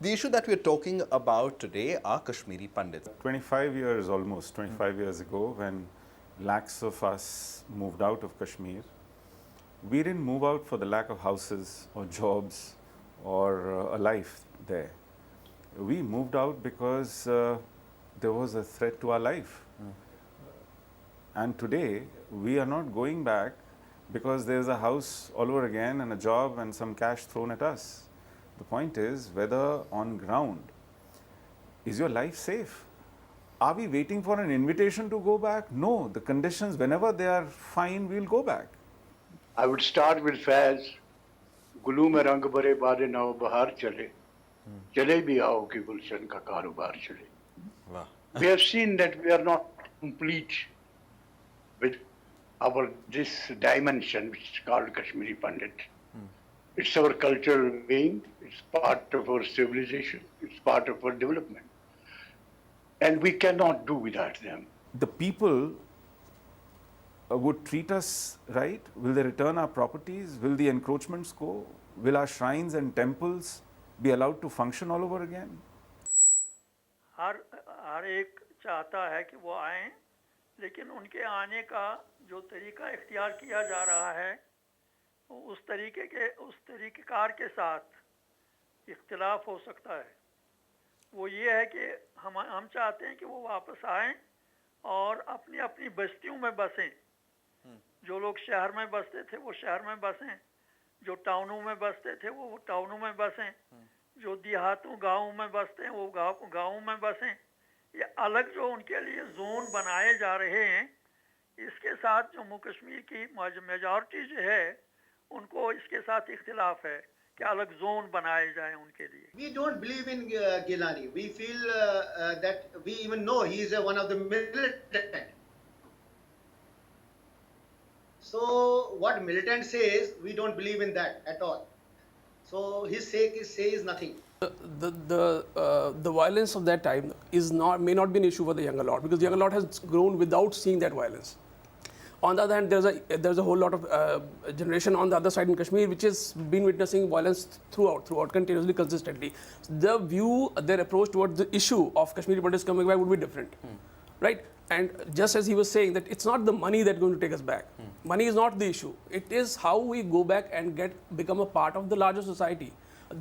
The issue that we're talking about today are Kashmiri Pandits. 25 years, almost 25 years ago, when lakhs of us moved out of Kashmir, we didn't move out for the lack of houses or jobs or a life there. We moved out because there was a threat to our life. And today, we are not going back because there's a house all over again and a job and some cash thrown at us. The point is whether on ground, is your life safe? Are we waiting for an invitation to go back? No, the conditions, whenever they are fine, we'll go back. I would start with Faiz. गुलू में रंग भरे बादे नाव बहार चले चले भी आओ कि गुलशन का कारोबार चले. We have seen that we are not complete with our this dimension which is called Kashmiri Pandit. It's our cultural being, it's part of our civilization, it's part of our development. And we cannot do without them. The people would treat us right? Will they return our properties? Will the encroachments go? Will our shrines and temples be allowed to function all over again? हर एक चाहता है कि वो आएं, लेकिन उनके आने का जो तरीका इख्तियार किया जा रहा है उस तरीक़ेकार के साथ इख्तिलाफ हो सकता है. वो ये है कि हम चाहते हैं कि वो वापस आएं और अपनी अपनी बस्तियों में बसें. जो लोग शहर में बसते थे वो शहर में बसें, जो टाउनों में बसते थे वो टाउनों में बसें, जो देहातों गाँवों में बसते हैं वो गाँवों में बसें. ये अलग जो उनके लिए जोन बनाए जा रहे हैं, इसके साथ जम्मू कश्मीर की मेजॉरिटी जो है उनको इसके साथ इख्तिलाफ है कि अलग जोन बनाए जाएं उनके लिए. We don't believe in Gilani. We feel that we even know he is one of the militant. So what militant says, we don't believe in that at all. So his say is nothing. The violence of that time may not be an issue for the younger lot, because the younger lot has grown without seeing that violence. On the other hand, there's a whole lot of generation on the other side in Kashmir which has been witnessing violence throughout continuously, consistently. Their approach towards the issue of Kashmiri Pandits coming back would be different, right? And just as he was saying that it's not the money that's going to take us back. Money is not the issue. It is how we go back and become a part of the larger society.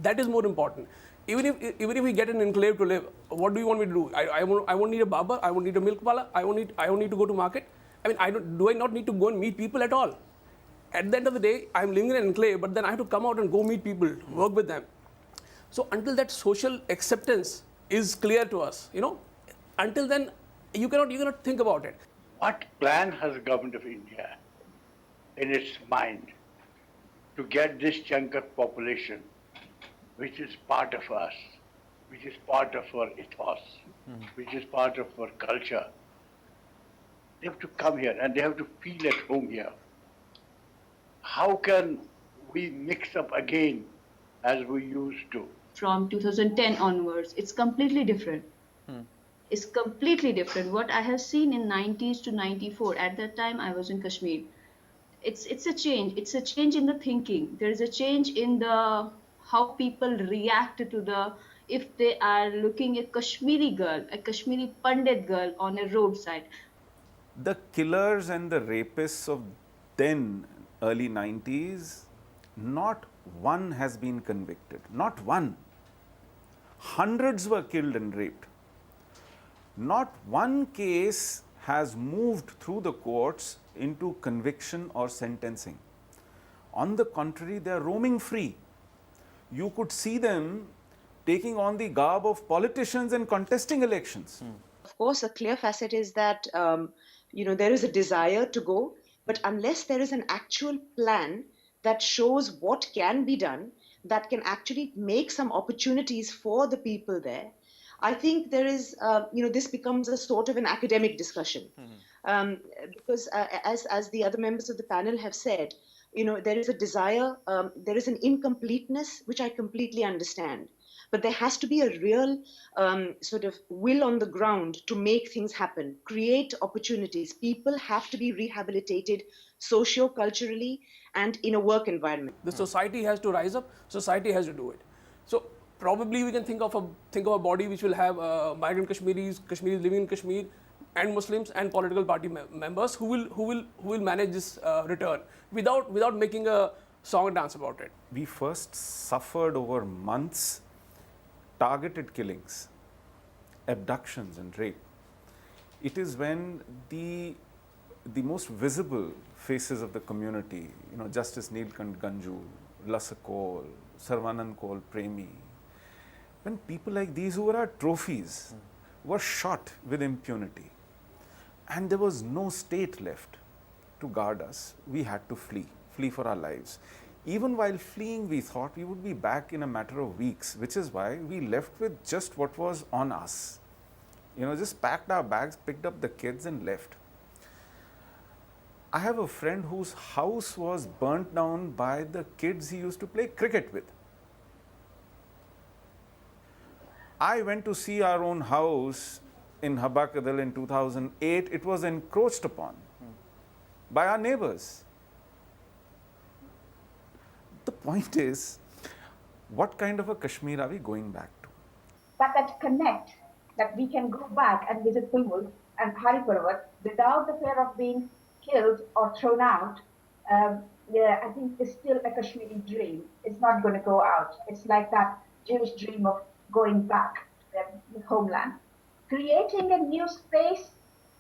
That is more important. Even if we get an enclave to live, what do you want me to do? I won't need a barber. I won't need a milk parlour. I don't need to go to market. I mean, do I not need to go and meet people at all? At the end of the day, I'm living in an enclave, but then I have to come out and go meet people, work with them. So until that social acceptance is clear to us, until then, you cannot think about it. What plan has the government of India in its mind to get this chunk of population, which is part of us, which is part of our ethos, which is part of our culture? They have to come here and they have to feel at home here. How can we mix up again as we used to? From 2010 onwards, it's completely different. It's completely different. What I have seen in 90s to 94, at that time I was in Kashmir. It's a change. It's a change in the thinking. There is a change in how people react to if they are looking at a Kashmiri girl, a Kashmiri Pandit girl on a roadside. The killers and the rapists of then, early 90s, not one has been convicted. Not one. Hundreds were killed and raped. Not one case has moved through the courts into conviction or sentencing. On the contrary, they are roaming free. You could see them taking on the garb of politicians and contesting elections. Of course, a clear facet is that there is a desire to go, but unless there is an actual plan that shows what can be done, that can actually make some opportunities for the people there, I think there is, this becomes a sort of an academic discussion. Because as the other members of the panel have said, there is a desire, there is an incompleteness, which I completely understand. But there has to be a real sort of will on the ground to make things happen, create opportunities. People have to be rehabilitated socio-culturally and in a work environment. The society has to rise up, society has to do it. So probably we can think of a body which will have migrant Kashmiris living in Kashmir, and Muslims and political party members who will manage this return without making a song and dance about it. We first suffered over months targeted killings, abductions and rape. It is when the most visible faces of the community, Justice Neelkant Ganju, Lasa Kaul, Sarvanand Kaul Premi, when people like these who were our trophies were shot with impunity, and there was no state left to guard us, we had to flee for our lives. Even while fleeing, we thought we would be back in a matter of weeks, which is why we left with just what was on us. Just packed our bags, picked up the kids and left. I have a friend whose house was burnt down by the kids he used to play cricket with. I went to see our own house in Habakadal in 2008. It was encroached upon by our neighbors. The point is, what kind of a Kashmir are we going back to? But that connect, that we can go back and visit Pulmul and Hari Parvat without the fear of being killed or thrown out, I think is still a Kashmiri dream. It's not going to go out. It's like that Jewish dream of going back to their homeland. Creating a new space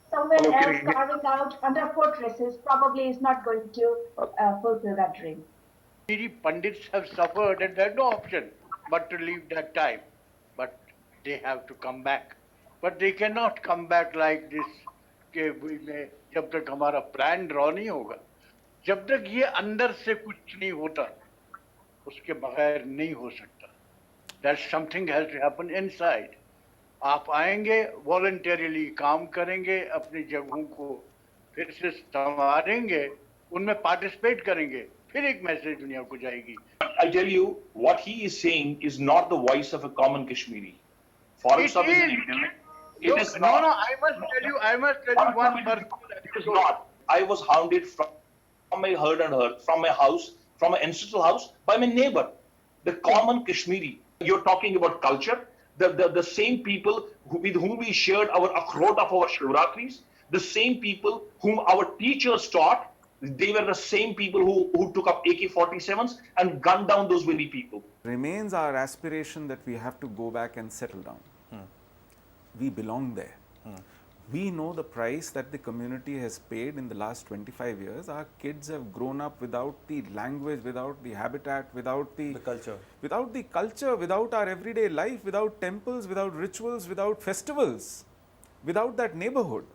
somewhere else, carving out under fortresses, probably is not going to fulfill that dream. Kashmiri Pandits have suffered and they had no option but to leave that time. But they have to come back. But they cannot come back like this. जब तक हमारा plan draw नहीं होगा, जब तक ये अंदर से कुछ नहीं होता, उसके बगैर नहीं हो सकता. That something has to happen inside. आप आएंगे, voluntarily काम करेंगे, अपनी जगहों को फिर से संवारेंगे, उनमें participate करेंगे, फिर एक मैसेज दुनिया को जाएगी. I tell you, what he is saying is not the voice of a common Kashmiri. Forest of It is not. No, I must tell you one person. It is not. I was hounded from my herd and herd, from my house, from my ancestral house, by my neighbor, the common Kashmiri. You're talking about culture. The same people with whom we shared our akhrot of our Shivratris, the same people whom our teachers taught, they were the same people who took up AK-47s and gunned down those very people. Remains our aspiration that we have to go back and settle down. We belong there. We know the price that the community has paid in the last 25 years. Our kids have grown up without the language, without the habitat, without the culture, without our everyday life, without temples, without rituals, without festivals, without that neighborhood.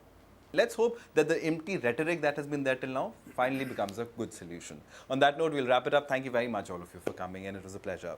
Let's hope that the empty rhetoric that has been there till now finally becomes a good solution. On that note, we'll wrap it up. Thank you very much, all of you, for coming in. It was a pleasure.